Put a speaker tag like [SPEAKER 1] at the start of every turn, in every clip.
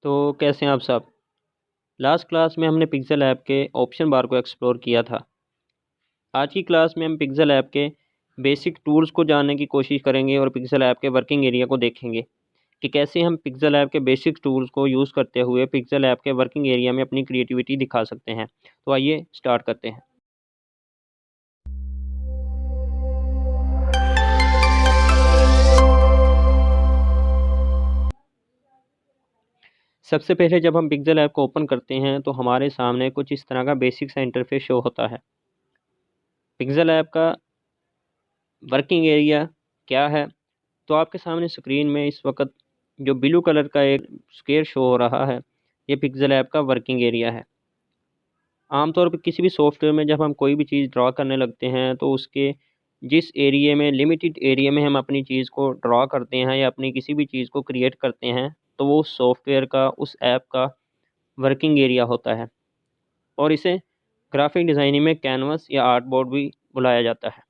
[SPEAKER 1] तो कैसे हैं आप सब। लास्ट क्लास में हमने पिक्सेल ऐप के ऑप्शन बार को एक्सप्लोर किया था। आज की क्लास में हम पिक्सेल ऐप के बेसिक टूल्स को जानने की कोशिश करेंगे और पिक्सेल ऐप के वर्किंग एरिया को देखेंगे कि कैसे हम पिक्सेल ऐप के बेसिक टूल्स को यूज़ करते हुए पिक्सेल ऐप के वर्किंग एरिया में अपनी क्रिएटिविटी दिखा सकते हैं। तो आइए स्टार्ट करते हैं। सबसे पहले जब हम पिक्सेल ऐप को ओपन करते हैं तो हमारे सामने कुछ इस तरह का बेसिक सा इंटरफेस शो होता है। पिक्सेल ऐप का वर्किंग एरिया क्या है, तो आपके सामने स्क्रीन में इस वक्त जो ब्लू कलर का एक स्क्वायर शो हो रहा है, ये पिक्सेल ऐप का वर्किंग एरिया है। आमतौर पर किसी भी सॉफ्टवेयर में जब हम कोई भी चीज़ ड्रा करने लगते हैं तो उसके जिस एरिया में, लिमिटेड एरिया में हम अपनी चीज़ को ड्रा करते हैं या अपनी किसी भी चीज़ को क्रिएट करते हैं, तो वो सॉफ्टवेयर का, उस ऐप का वर्किंग एरिया होता है। और इसे ग्राफिक डिज़ाइनिंग में कैनवस या आर्ट बोर्ड भी बुलाया जाता है।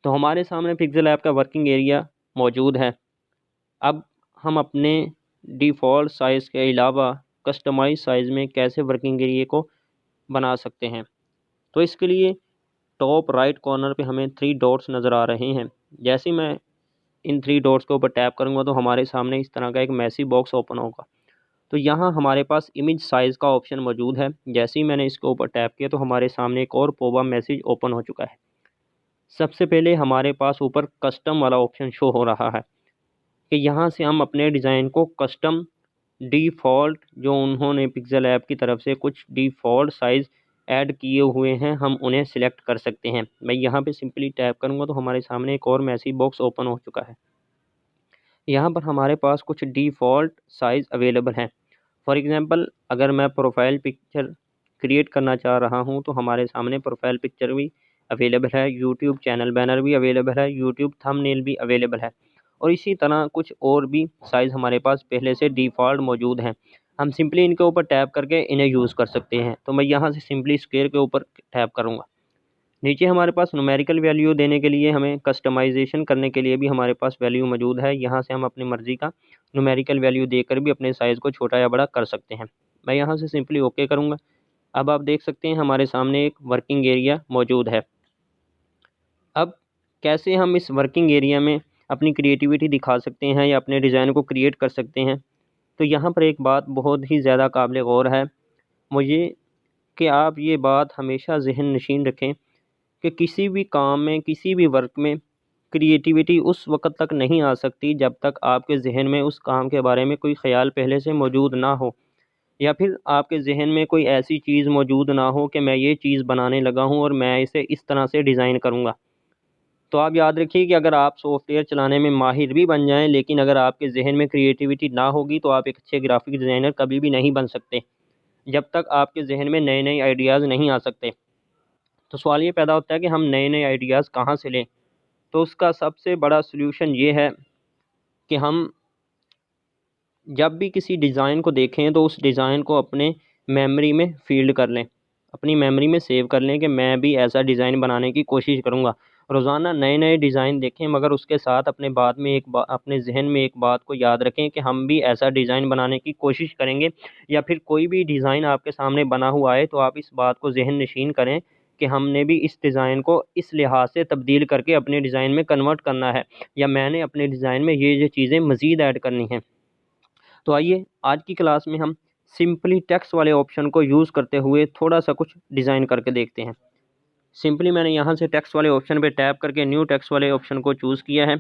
[SPEAKER 1] तो हमारे सामने पिक्सेल ऐप का वर्किंग एरिया मौजूद है। अब हम अपने डिफ़ॉल्ट साइज़ के अलावा कस्टमाइज साइज़ में कैसे वर्किंग एरिया को बना सकते हैं, तो इसके लिए टॉप राइट कॉर्नर पे हमें 3 डॉट्स नज़र आ रहे हैं। जैसे ही मैं इन 3 डॉट्स के ऊपर टैप करूंगा तो हमारे सामने इस तरह का एक मैसी बॉक्स ओपन होगा। तो यहाँ हमारे पास इमेज साइज़ का ऑप्शन मौजूद है। जैसे ही मैंने इसके ऊपर टैप किया तो हमारे सामने एक और पॉपअप मैसेज ओपन हो चुका है। सबसे पहले हमारे पास ऊपर कस्टम वाला ऑप्शन शो हो रहा है कि यहाँ से हम अपने डिज़ाइन को कस्टम डिफ़ॉल्ट, जो उन्होंने पिक्सेल ऐप की तरफ से कुछ डिफ़ॉल्ट साइज़ ऐड किए हुए हैं, हम उन्हें सिलेक्ट कर सकते हैं। मैं यहाँ पे सिंपली टैप करूँगा तो हमारे सामने एक और मैसेज बॉक्स ओपन हो चुका है। यहाँ पर हमारे पास कुछ डिफ़ॉल्ट साइज़ अवेलेबल हैं। फॉर एग्ज़ाम्पल, अगर मैं प्रोफाइल पिक्चर क्रिएट करना चाह रहा हूँ तो हमारे सामने प्रोफाइल पिक्चर भी अवेलेबल है, यूट्यूब चैनल बैनर भी अवेलेबल है, यूट्यूब थंबनेल भी अवेलेबल है और इसी तरह कुछ और भी साइज़ हमारे पास पहले से डिफ़ॉल्ट मौजूद हैं। हम सिंपली इनके ऊपर टैप करके इन्हें यूज़ कर सकते हैं। तो मैं यहाँ से सिंपली स्क्वायर के ऊपर टैप करूँगा। नीचे हमारे पास न्यूमेरिकल वैल्यू देने के लिए, हमें कस्टमाइजेशन करने के लिए भी हमारे पास वैल्यू मौजूद है। यहाँ से हम अपनी मर्ज़ी का न्यूमेरिकल वैल्यू देकर भी अपने साइज़ को छोटा या बड़ा कर सकते हैं। मैं यहाँ से सिंपली ओके करूँगा। अब आप देख सकते हैं हमारे सामने एक वर्किंग एरिया मौजूद है। अब कैसे हम इस वर्किंग एरिया में अपनी क्रिएटिविटी दिखा सकते हैं या अपने डिज़ाइन को क्रिएट कर सकते हैं, तो यहाँ पर एक बात बहुत ही ज़्यादा काबिल गौर है मुझे, कि आप ये बात हमेशा ज़हन नशीन रखें कि किसी भी काम में, किसी भी वर्क में क्रिएटिविटी उस वक़्त तक नहीं आ सकती जब तक आपके ज़हन में उस काम के बारे में कोई ख़्याल पहले से मौजूद ना हो, या फिर आपके ज़हन में कोई ऐसी चीज़ मौजूद ना हो कि मैं ये चीज़ बनाने लगा हूँ और मैं इसे इस तरह से डिज़ाइन करूँगा। तो आप याद रखिए कि अगर आप सॉफ्टवेयर चलाने में माहिर भी बन जाएँ, लेकिन अगर आपके ज़हन में क्रिएटिविटी ना होगी तो आप एक अच्छे ग्राफ़िक डिज़ाइनर कभी भी नहीं बन सकते, जब तक आपके ज़हन में नए-नए आइडियाज़ नहीं आ सकते। तो सवाल ये पैदा होता है कि हम नए-नए आइडियाज़ कहाँ से लें? तो उसका सबसे बड़ा सॉल्यूशन ये है कि हम जब भी किसी डिज़ाइन को देखें तो उस डिज़ाइन को अपने मेमोरी में फ़ील्ड कर लें, अपनी मेमोरी में सेव कर लें कि मैं भी ऐसा डिज़ाइन बनाने की कोशिश करूँगा। रोज़ाना नए-नए डिज़ाइन देखें, मगर उसके साथ अपने बाद में अपने ज़हन में एक बात को याद रखें कि हम भी ऐसा डिज़ाइन बनाने की कोशिश करेंगे, या फिर कोई भी डिज़ाइन आपके सामने बना हुआ है तो आप इस बात को ज़हन नशीन करें कि हमने भी इस डिज़ाइन को इस लिहाज से तब्दील करके अपने डिज़ाइन में कन्वर्ट करना है, या मैंने अपने डिज़ाइन में ये चीज़ें मज़ीद ऐड करनी हैं। तो आइए आज की क्लास में हम सिंपली टेक्स्ट वाले ऑप्शन को यूज़ करते हुए थोड़ा सा कुछ डिज़ाइन करके देखते हैं। सिंपली मैंने यहाँ से टेक्स्ट वाले ऑप्शन पे टैप करके न्यू टेक्स्ट वाले ऑप्शन को चूज़ किया है।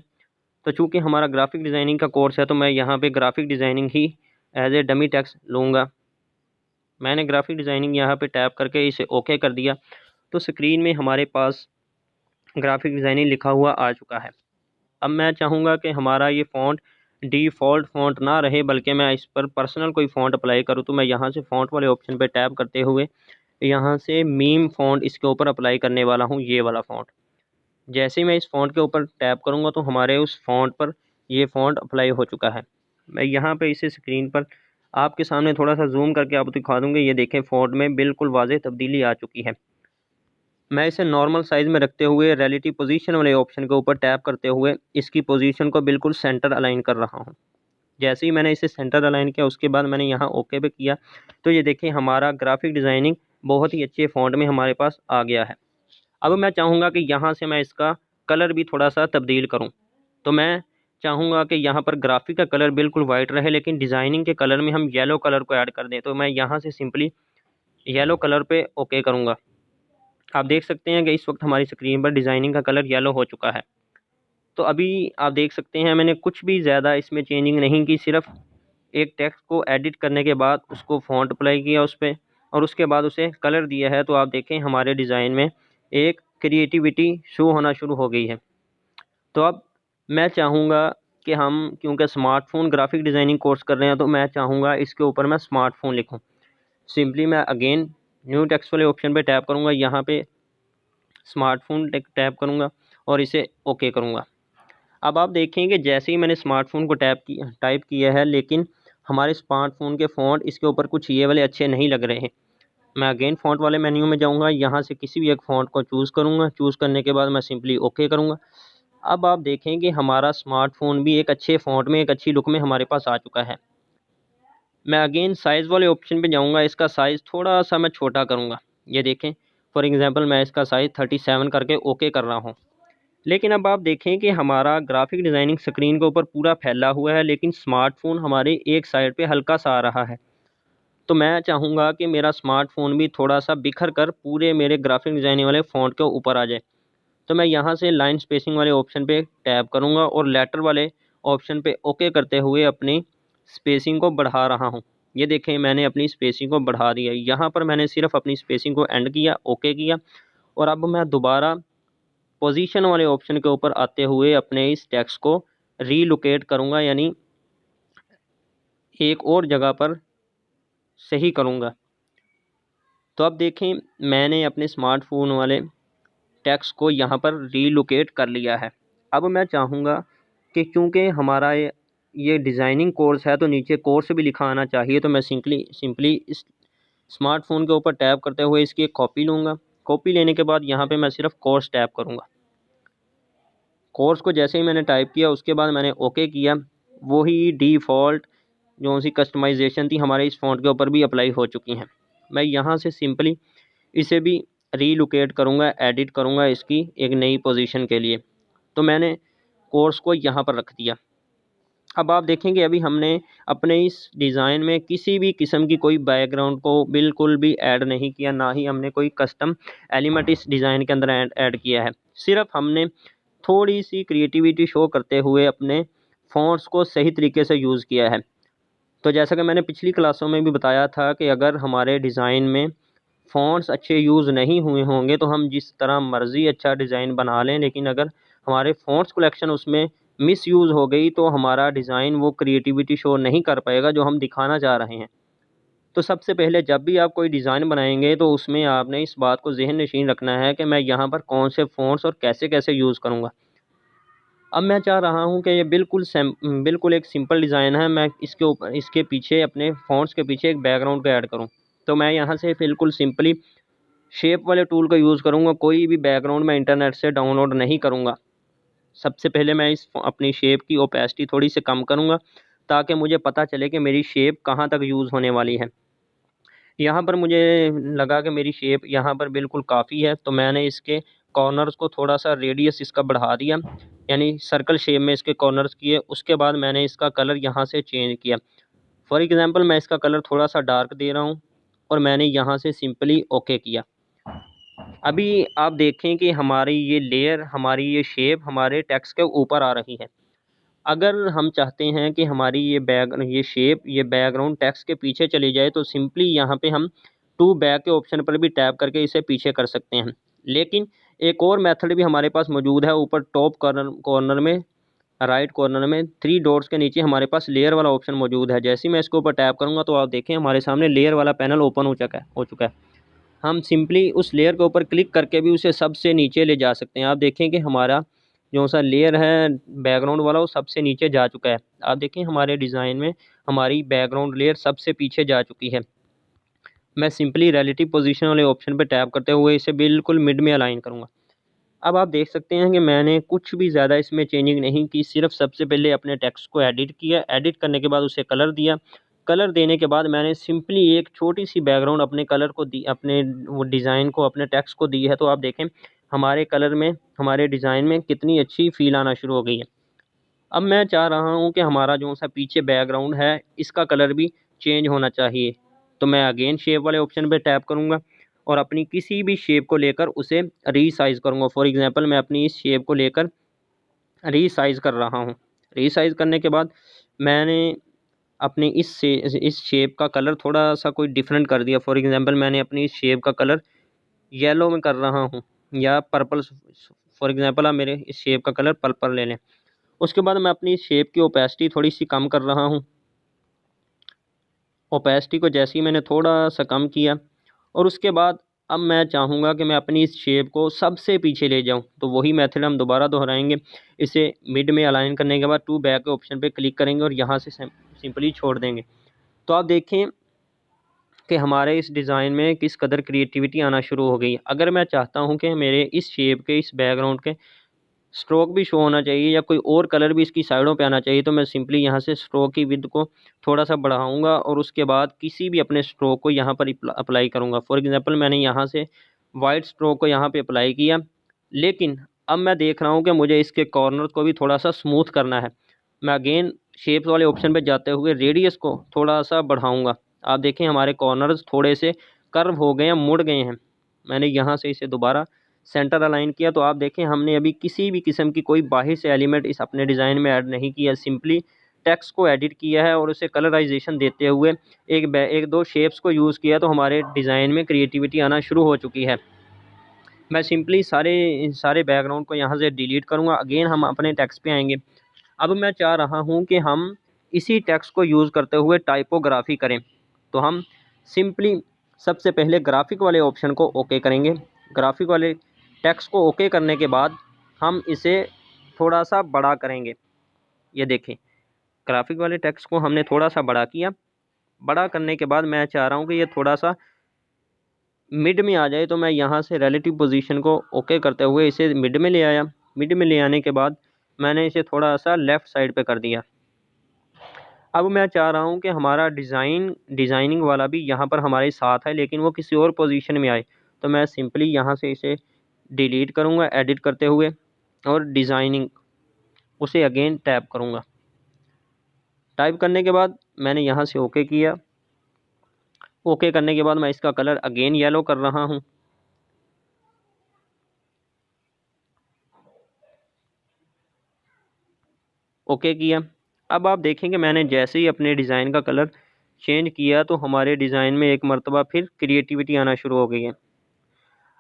[SPEAKER 1] तो चूँकि हमारा ग्राफिक डिज़ाइनिंग का कोर्स है तो मैं यहाँ पे ग्राफिक डिज़ाइनिंग ही एज ए डमी टेक्स्ट लूँगा। मैंने ग्राफिक डिज़ाइनिंग यहाँ पे टैप करके इसे ओके कर दिया। तो स्क्रीन में हमारे पास ग्राफिक डिज़ाइनिंग लिखा हुआ आ चुका है। अब मैं चाहूँगा कि हमारा ये फ़ॉन्ट डिफ़ॉल्ट फ़ॉन्ट ना रहे, बल्कि मैं इस पर पर्सनल कोई फ़ॉन्ट अप्लाई करूँ। तो मैं यहाँ से फ़ॉन्ट वाले ऑप्शन पे टैप करते हुए यहाँ से मीम फ़ॉन्ट इसके ऊपर अप्लाई करने वाला हूँ, ये वाला फ़ॉन्ट। जैसे ही मैं इस फ़ॉन्ट के ऊपर टैप करूँगा तो हमारे उस फ़ॉन्ट पर ये फ़ॉन्ट अप्लाई हो चुका है। मैं यहाँ पे इसे स्क्रीन पर आपके सामने थोड़ा सा ज़ूम करके आपको दिखा दूँगा। ये देखें, फ़ॉन्ट में बिल्कुल वाज़ेह तब्दीली आ चुकी है। मैं इसे नॉर्मल साइज़ में रखते हुए रिलेटिव पोजीशन वाले ऑप्शन के ऊपर टैप करते हुए इसकी पोजीशन को बिल्कुल सेंटर अलाइन कर रहा हूँ। जैसे ही मैंने इसे सेंटर अलाइन किया उसके बाद मैंने यहाँ ओके पे किया, तो ये देखिए हमारा ग्राफिक डिज़ाइनिंग बहुत ही अच्छे फ़ॉन्ट में हमारे पास आ गया है। अब मैं चाहूँगा कि यहाँ से मैं इसका कलर भी थोड़ा सा तब्दील करूँ, तो मैं चाहूँगा कि यहाँ पर ग्राफिक का कलर बिल्कुल वाइट रहे, लेकिन डिज़ाइनिंग के कलर में हम येलो कलर को ऐड कर दें। तो मैं यहाँ से सिंपली येलो कलर पे ओके करूँगा। आप देख सकते हैं कि इस वक्त हमारी स्क्रीन पर डिज़ाइनिंग का कलर येलो हो चुका है। तो अभी आप देख सकते हैं मैंने कुछ भी ज़्यादा इसमें चेंजिंग नहीं की, सिर्फ एक टेक्स्ट को एडिट करने के बाद उसको फ़ॉन्ट अप्लाई किया उस पर और उसके बाद उसे कलर दिया है। तो आप देखें हमारे डिज़ाइन में एक क्रिएटिविटी शो होना शुरू हो गई है। तो अब मैं चाहूँगा कि हम क्योंकि स्मार्टफ़ोन ग्राफिक डिज़ाइनिंग कोर्स कर रहे हैं, तो मैं चाहूँगा इसके ऊपर मैं स्मार्टफ़ोन लिखूँ। सिंपली मैं अगेन न्यू टेक्स्ट वाले ऑप्शन पे टैप करूँगा, यहाँ पे स्मार्टफ़ोन टैप करूँगा और इसे ओके करूँगा। अब आप देखेंगे जैसे ही मैंने स्मार्टफ़ोन को टाइप किया है, लेकिन हमारे स्मार्टफ़ोन के फ़ॉन्ट इसके ऊपर कुछ ये वाले अच्छे नहीं लग रहे हैं। मैं अगेन फ़ॉन्ट वाले मेन्यू में जाऊँगा, यहाँ से किसी भी एक फ़ॉन्ट को चूज़ करूँगा, चूज़ करने के बाद मैं सिंपली ओके करूँगा। अब आप देखें कि हमारा स्मार्टफ़ोन भी एक अच्छे फ़ॉन्ट में, एक अच्छी लुक में हमारे पास आ चुका है। मैं अगेन साइज़ वाले ऑप्शन पे जाऊँगा, इसका साइज़ थोड़ा-सा मैं छोटा करूँगा। ये देखें, फॉर एग्ज़ाम्पल मैं इसका साइज़ 37 करके ओके कर रहा हूँ। लेकिन अब आप देखें कि हमारा ग्राफिक डिज़ाइनिंग स्क्रीन के ऊपर पूरा फैला हुआ है, लेकिन स्मार्टफ़ोन हमारे एक साइड पे हल्का-सा आ रहा है। तो मैं चाहूँगा कि मेरा स्मार्टफ़ोन भी थोड़ा-सा बिखर कर पूरे मेरे ग्राफिक डिज़ाइनिंग वाले फ़ॉन्ट के ऊपर आ जाए। तो मैं यहाँ से लाइन स्पेसिंग वाले ऑप्शन पे टैप करूँगा और लेटर वाले ऑप्शन पे ओके करते हुए अपनी स्पेसिंग को बढ़ा रहा हूँ। ये देखें मैंने अपनी स्पेसिंग को बढ़ा दिया। यहाँ पर मैंने सिर्फ अपनी स्पेसिंग को एंड किया, ओके किया और अब मैं दोबारा पोजीशन वाले ऑप्शन के ऊपर आते हुए अपने इस टेक्स्ट को रीलोकेट करूँगा, यानी एक और जगह पर सही करूँगा। तो अब देखें मैंने अपने स्मार्टफ़ोन वाले टेक्स्ट को यहाँ पर रीलोकेट कर लिया है। अब मैं चाहूँगा कि चूँकि हमारा ये डिज़ाइनिंग कोर्स है, तो नीचे कोर्स भी लिखा आना चाहिए। तो मैं सिंपली इस स्मार्टफ़ोन के ऊपर टैप करते हुए इसकी एक कॉपी लूँगा। कॉपी लेने के बाद यहाँ पे मैं सिर्फ कोर्स टैप करूँगा। कोर्स को जैसे ही मैंने टाइप किया उसके बाद मैंने ओके किया, वही डिफ़ॉल्ट जो सी कस्टमाइज़ेशन थी हमारे इस फ़ॉन्ट के ऊपर भी अप्लाई हो चुकी हैं। मैं यहाँ से सिंपली इसे भी रीलोकेट करूँगा, एडिट करूँगा इसकी एक नई पोजीशन के लिए। तो मैंने कोर्स को यहाँ पर रख दिया। अब आप देखेंगे अभी हमने अपने इस डिज़ाइन में किसी भी किस्म की कोई बैकग्राउंड को बिल्कुल भी ऐड नहीं किया, ना ही हमने कोई कस्टम एलिमेंट इस डिज़ाइन के अंदर ऐड किया है। सिर्फ हमने थोड़ी सी क्रिएटिविटी शो करते हुए अपने फ़ॉन्ट्स को सही तरीके से यूज़ किया है। तो जैसा कि मैंने पिछली क्लासों में भी बताया था कि अगर हमारे डिज़ाइन में फ़ॉन्ट्स अच्छे यूज़ नहीं हुए होंगे तो हम जिस तरह मर्ज़ी अच्छा डिज़ाइन बना लें, लेकिन अगर हमारे फ़ॉन्ट्स कलेक्शन उसमें मिसयूज़ हो गई तो हमारा डिज़ाइन वो क्रिएटिविटी शो नहीं कर पाएगा जो हम दिखाना चाह रहे हैं। तो सबसे पहले जब भी आप कोई डिज़ाइन बनाएंगे तो उसमें आपने इस बात को ज़हन नशीन रखना है कि मैं यहाँ पर कौन से फ़ॉन्ट्स और कैसे-कैसे यूज़ करूँगा। अब मैं चाह रहा हूँ कि ये बिल्कुल एक सिंपल डिज़ाइन है, मैं इसके पीछे अपने फ़ॉन्ट्स के पीछे एक बैकग्राउंड को ऐड करूँ। तो मैं यहाँ से बिल्कुल सिंपली शेप वाले टूल का यूज़ करूँगा, कोई भी बैकग्राउंड मैं इंटरनेट से डाउनलोड नहीं करूँगा। सबसे पहले मैं अपनी शेप की ओपेसिटी थोड़ी सी कम करूँगा ताकि मुझे पता चले कि मेरी शेप कहाँ तक यूज़ होने वाली है। यहाँ पर मुझे लगा कि मेरी शेप यहाँ पर बिल्कुल काफ़ी है, तो मैंने इसके कॉर्नर्स को थोड़ा-सा रेडियस इसका बढ़ा दिया, यानी सर्कल शेप में इसके कॉर्नर्स किए। उसके बाद मैंने इसका कलर यहाँ से चेंज किया। फॉर एग्ज़ाम्पल मैं इसका कलर थोड़ा-सा डार्क दे रहा हूँ और मैंने यहाँ से सिंपली ओके किया। अभी आप देखें कि हमारी ये लेयर, हमारी ये शेप हमारे टेक्स्ट के ऊपर आ रही है। अगर हम चाहते हैं कि हमारी ये शेप, ये बैकग्राउंड टेक्स्ट के पीछे चली जाए, तो सिंपली यहाँ पे हम टू बैक के ऑप्शन पर भी टैप करके इसे पीछे कर सकते हैं। लेकिन एक और मेथड भी हमारे पास मौजूद है। ऊपर टॉप कॉर्नर में, राइट कॉर्नर में 3 डॉट्स के नीचे हमारे पास लेयर वाला ऑप्शन मौजूद है। जैसे ही मैं इसके ऊपर टैप करूँगा तो आप देखें हमारे सामने लेयर वाला पैनल ओपन हो चुका है। हम सिंपली उस लेयर के ऊपर क्लिक करके भी उसे सबसे नीचे ले जा सकते हैं। आप देखें कि हमारा जो सा लेयर है बैकग्राउंड वाला वो सबसे नीचे जा चुका है। आप देखें हमारे डिज़ाइन में हमारी बैकग्राउंड लेयर सबसे पीछे जा चुकी है। मैं सिंपली रिलेटिव पोजीशन वाले ऑप्शन पे टैप करते हुए इसे बिल्कुल मिड में अलाइन करूँगा। अब आप देख सकते हैं कि मैंने कुछ भी ज़्यादा इसमें चेंजिंग नहीं की, सिर्फ सबसे पहले अपने टेक्स्ट को एडिट किया, एडिट करने के बाद उसे कलर दिया, कलर देने के बाद मैंने सिंपली एक छोटी सी बैकग्राउंड अपने कलर को दी, अपने वो डिज़ाइन को, अपने टेक्स्ट को दी है। तो आप देखें हमारे कलर में, हमारे डिज़ाइन में कितनी अच्छी फील आना शुरू हो गई है। अब मैं चाह रहा हूँ कि हमारा जो सा पीछे बैकग्राउंड है इसका कलर भी चेंज होना चाहिए। तो मैं अगेन शेप वाले ऑप्शन पे टैप करूँगा और अपनी किसी भी शेप को लेकर उसे रीसाइज़ करूँगा। फॉर एग्ज़ाम्पल मैं अपनी इस शेप को लेकर रीसाइज़ कर रहा हूँ। रीसाइज़ करने के बाद मैंने अपनी इस शेप का कलर थोड़ा सा कोई डिफरेंट कर दिया। फॉर एग्ज़ाम्पल मैंने अपनी इस शेप का कलर येलो में कर रहा हूँ या पर्पल। फॉर एग्ज़ाम्पल आप मेरे इस शेप का कलर पर्पल ले लें। उसके बाद मैं अपनी शेप की ओपेसिटी थोड़ी सी कम कर रहा हूँ। ओपेसिटी को जैसे ही मैंने थोड़ा सा कम किया और उसके बाद अब मैं चाहूँगा कि मैं अपनी इस शेप को सबसे पीछे ले जाऊँ। तो वही मेथड हम दोबारा दोहराएंगे। इसे मिड में अलाइन करने के बाद टू बैक के ऑप्शन पे क्लिक करेंगे और यहाँ से सिंपली छोड़ देंगे। तो आप देखें कि हमारे इस डिज़ाइन में किस कदर क्रिएटिविटी आना शुरू हो गई। अगर मैं चाहता हूँ कि मेरे इस शेप के, इस बैकग्राउंड के स्ट्रोक भी शो होना चाहिए या कोई और कलर भी इसकी साइडों पे आना चाहिए, तो मैं सिंपली यहाँ से स्ट्रोक की विड्थ को थोड़ा सा बढ़ाऊँगा और उसके बाद किसी भी अपने स्ट्रोक को यहाँ पर अप्लाई करूँगा। फॉर एग्ज़ाम्पल मैंने यहाँ से वाइट स्ट्रोक को यहाँ पे अप्लाई किया, लेकिन अब मैं देख रहा हूँ कि मुझे इसके कॉर्नर को भी थोड़ा सा स्मूथ करना है। मैं अगेन शेप्स वाले ऑप्शन पर जाते हुए रेडियस को थोड़ा सा बढ़ाऊँगा। आप देखें हमारे कॉर्नर्स थोड़े से कर्व हो गए हैं, मुड़ गए हैं। मैंने यहाँ से इसे दोबारा सेंटर अलाइन किया। तो आप देखें हमने अभी किसी भी किस्म की कोई बाहर से एलिमेंट इस अपने डिज़ाइन में ऐड नहीं किया, सिंपली टेक्स्ट को एडिट किया है और उसे कलराइजेशन देते हुए एक दो शेप्स को यूज़ किया। तो हमारे डिज़ाइन में क्रिएटिविटी आना शुरू हो चुकी है। मैं सिंपली सारे बैकग्राउंड को यहाँ से डिलीट करूँगा। अगेन हम अपने टेक्स्ट पे आएंगे। अब मैं चाह रहा हूँ कि हम इसी टेक्स्ट को यूज़ करते हुए टाइपोग्राफी करें। तो हम सिंपली सबसे पहले ग्राफिक वाले ऑप्शन को ओके करेंगे। ग्राफिक वाले टेक्स्ट को ओके करने के बाद हम इसे थोड़ा सा बड़ा करेंगे। ये देखें ग्राफिक वाले टेक्स्ट को हमने थोड़ा सा बड़ा किया। बड़ा करने के बाद मैं चाह रहा हूँ कि ये थोड़ा सा मिड में आ जाए। तो मैं यहाँ से रिलेटिव पोजीशन को ओके करते हुए इसे मिड में ले आया। मिड में ले आने के बाद मैंने इसे थोड़ा सा लेफ़्ट साइड पे कर दिया। अब मैं चाह रहा हूँ कि हमारा डिज़ाइनिंग वाला भी यहाँ पर हमारे साथ है, लेकिन वो किसी और पोजीशन में आए। तो मैं सिंपली यहाँ से इसे डिलीट करूँगा एडिट करते हुए और डिज़ाइनिंग उसे अगेन टैप करूँगा। टाइप करने के बाद मैंने यहाँ से ओके किया। ओके करने के बाद मैं इसका कलर अगेन येलो कर रहा हूँ। ओके किया। अब आप देखेंगे मैंने जैसे ही अपने डिज़ाइन का कलर चेंज किया तो हमारे डिज़ाइन में एक मर्तबा फिर क्रिएटिविटी आना शुरू हो गई है।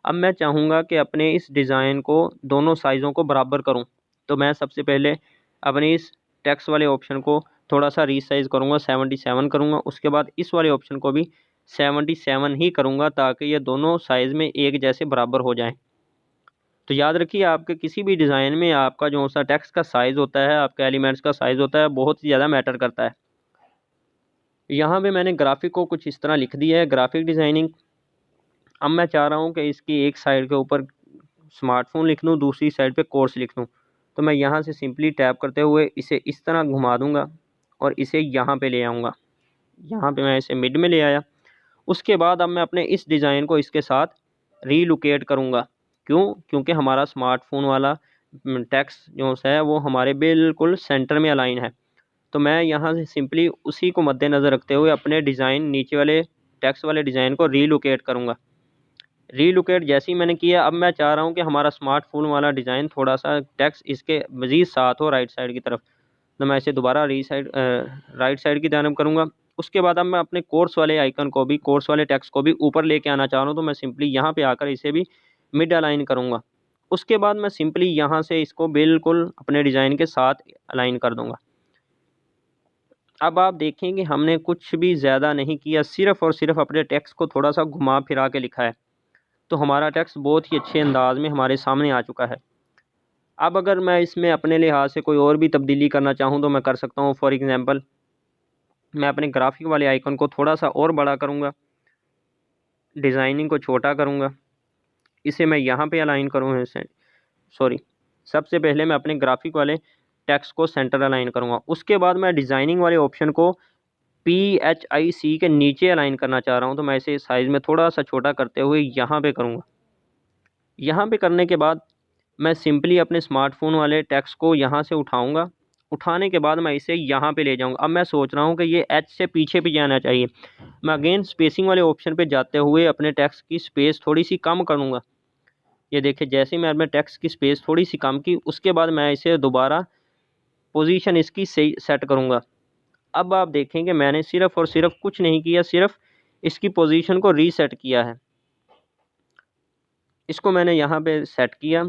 [SPEAKER 1] अब मैं चाहूँगा कि अपने इस डिज़ाइन को दोनों साइज़ों को बराबर करूँ। तो मैं सबसे पहले अपने इस टेक्स्ट वाले ऑप्शन को थोड़ा सा रीसाइज़ करूँगा, 77 करूँगा। उसके बाद इस वाले ऑप्शन को भी 77 ही करूँगा ताकि ये दोनों साइज़ में एक जैसे बराबर हो जाएँ। तो याद रखिए आपके किसी भी डिज़ाइन में आपका जो सा टेक्स्ट का साइज़ होता है, आपके एलिमेंट्स का साइज़ होता है, बहुत ही ज़्यादा मैटर करता है। यहाँ पे मैंने ग्राफ़िक को कुछ इस तरह लिख दिया है, ग्राफ़िक डिज़ाइनिंग। अब मैं चाह रहा हूँ कि इसकी एक साइड के ऊपर स्मार्टफ़ोन लिख दूँ, दूसरी साइड पे कोर्स लिख दूँ। तो मैं यहाँ से सिंपली टैप करते हुए इसे इस तरह घुमा दूँगा और इसे यहाँ पे ले आऊँगा। यहाँ पे मैं इसे मिड में ले आया। उसके बाद अब मैं अपने इस डिज़ाइन को इसके साथ रीलोकेट करूँगा। क्यों? क्योंकि हमारा स्मार्टफ़ोन वाला टेक्स्ट जो है वो हमारे बिल्कुल सेंटर में अलाइन है। तो मैं यहाँ से सिंपली उसी को मद्देनज़र रखते हुए अपने डिज़ाइन नीचे वाले टेक्स्ट वाले डिज़ाइन को रीलोकेट करूँगा। रीलोकेट जैसे ही मैंने किया, अब मैं चाह रहा हूँ कि हमारा स्मार्टफ़ोन वाला डिज़ाइन थोड़ा-सा टेक्स्ट इसके मज़ीद साथ हो राइट साइड की तरफ। तो मैं इसे दोबारा राइट साइड की जानब करूँगा। उसके बाद अब मैं अपने कोर्स वाले आइकन को भी, कोर्स वाले टेक्स्ट को भी ऊपर लेके आना चाह रहा हूँ। तो मैं सिंपली यहाँ पे आकर इसे भी मिड अलाइन करूँगा। उसके बाद मैं सिंपली यहाँ से इसको बिल्कुल अपने डिज़ाइन के साथ अलाइन कर दूँगा। अब आप देखेंगे हमने कुछ भी ज़्यादा नहीं किया, सिर्फ़ और सिर्फ़ अपने टेक्स्ट को थोड़ा-सा घुमा फिरा के लिखा है। तो हमारा टेक्स्ट बहुत ही अच्छे अंदाज़ में हमारे सामने आ चुका है। अब अगर मैं इसमें अपने लिहाज से कोई और भी तब्दीली करना चाहूँ तो मैं कर सकता हूँ। फॉर एग्ज़ाम्पल मैं अपने ग्राफ़िक वाले आइकन को थोड़ा-सा और बड़ा करूँगा, डिज़ाइनिंग को छोटा करूँगा, इसे मैं यहाँ पे अलाइन करूँ इसे। सबसे पहले मैं अपने ग्राफिक वाले टेक्स्ट को सेंटर अलाइन करूँगा। उसके बाद मैं डिज़ाइनिंग वाले ऑप्शन को PHIC के नीचे अलाइन करना चाह रहा हूँ, तो मैं इसे साइज़ में थोड़ा सा छोटा करते हुए यहाँ पे करूँगा। यहाँ पे करने के बाद मैं सिंपली अपने स्मार्टफोन वाले टेक्स्ट को यहाँ से उठाऊँगा। उठाने के बाद मैं इसे यहाँ पे ले जाऊँगा। अब मैं सोच रहा हूँ कि ये H से पीछे भी जाना चाहिए। मैं अगेन स्पेसिंग वाले ऑप्शन पे जाते हुए अपने टेक्स्ट की स्पेस थोड़ी सी कम करूँगा। ये देखिए, जैसे ही मैंने टेक्स्ट की स्पेस थोड़ी सी कम की, उसके बाद मैं इसे दोबारा पोजीशन इसकी सही सेट करूँगा। अब आप देखेंगे मैंने सिर्फ़ और सिर्फ कुछ नहीं किया, सिर्फ इसकी पोजीशन को रीसेट किया है। इसको मैंने यहाँ पे सेट किया।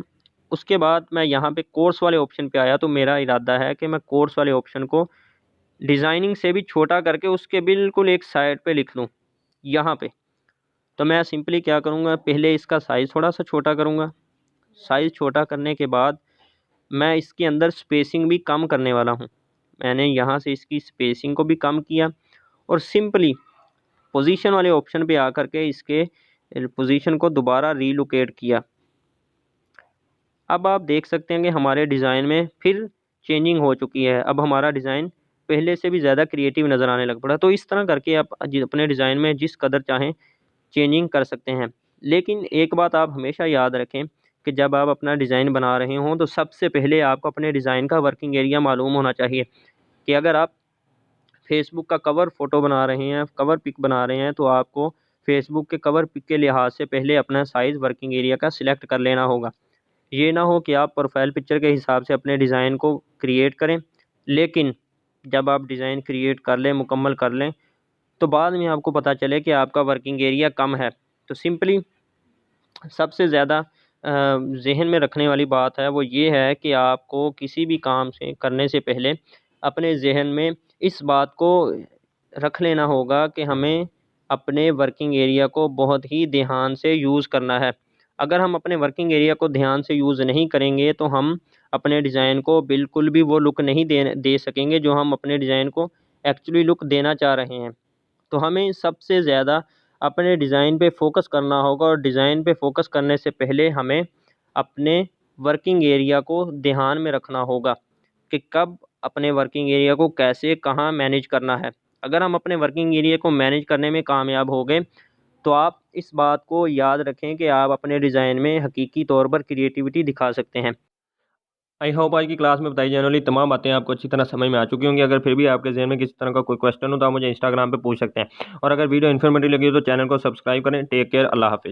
[SPEAKER 1] उसके बाद मैं यहाँ पे कोर्स वाले ऑप्शन पे आया, तो मेरा इरादा है कि मैं कोर्स वाले ऑप्शन को डिज़ाइनिंग से भी छोटा करके उसके बिल्कुल एक साइड पे लिख लूँ यहाँ पे। तो मैं सिंपली क्या करूँगा, पहले इसका साइज़ थोड़ा सा छोटा करूँगा। साइज़ छोटा करने के बाद मैं इसके अंदर स्पेसिंग भी कम करने वाला हूँ। मैंने यहाँ से इसकी स्पेसिंग को भी कम किया और सिंपली पोजीशन वाले ऑप्शन पे आकर के इसके पोजीशन को दोबारा रीलोकेट किया। अब आप देख सकते हैं कि हमारे डिज़ाइन में फिर चेंजिंग हो चुकी है। अब हमारा डिज़ाइन पहले से भी ज़्यादा क्रिएटिव नज़र आने लग पड़ा। तो इस तरह करके आप अपने डिज़ाइन में जिस कदर चाहें चेंजिंग कर सकते हैं। लेकिन एक बात आप हमेशा याद रखें कि जब आप अपना डिज़ाइन बना रहे हों तो सबसे पहले आपको अपने डिज़ाइन का वर्किंग एरिया मालूम होना चाहिए कि अगर आप फेसबुक का कवर फ़ोटो बना रहे हैं, कवर पिक बना रहे हैं, तो आपको फेसबुक के कवर पिक के लिहाज से पहले अपना साइज़ वर्किंग एरिया का सिलेक्ट कर लेना होगा। ये ना हो कि आप प्रोफाइल पिक्चर के हिसाब से अपने डिज़ाइन को क्रिएट करें, लेकिन जब आप डिज़ाइन क्रिएट कर लें, मुकम्मल कर लें, तो बाद में आपको पता चले कि आपका वर्किंग एरिया कम है। तो सिंपली सबसे ज़्यादा ज़हन में रखने वाली बात है वो ये है कि आपको किसी भी काम से करने से पहले अपने ज़हन में इस बात को रख लेना होगा कि हमें अपने वर्किंग एरिया को बहुत ही ध्यान से यूज़ करना है। अगर हम अपने वर्किंग एरिया को ध्यान से यूज़ नहीं करेंगे तो हम अपने डिज़ाइन को बिल्कुल भी वो लुक नहीं दे सकेंगे जो हम अपने डिज़ाइन को एक्चुअली लुक देना चाह रहे हैं। तो हमें सबसे ज़्यादा अपने डिज़ाइन पे फ़ोकस करना होगा और डिज़ाइन पे फ़ोकस करने से पहले हमें अपने वर्किंग एरिया को ध्यान में रखना होगा कि कब अपने वर्किंग एरिया को कैसे कहाँ मैनेज करना है। अगर हम अपने वर्किंग एरिया को मैनेज करने में कामयाब हो गए तो आप इस बात को याद रखें कि आप अपने डिज़ाइन में हकीकी तौर पर क्रिएटिविटी दिखा सकते हैं। आई होप आज की क्लास में बताई जाने वाली तमाम बातें आपको अच्छी तरह समझ में आ चुकी होंगी। अगर फिर भी आपके ज़हन में किसी तरह का कोई क्वेश्चन हो तो आप मुझे इंस्टाग्राम पे पूछ सकते हैं। और अगर वीडियो इन्फॉर्मेटिव लगी हो तो चैनल को सब्सक्राइब करें। टेक केयर, अल्लाह हाफिज़।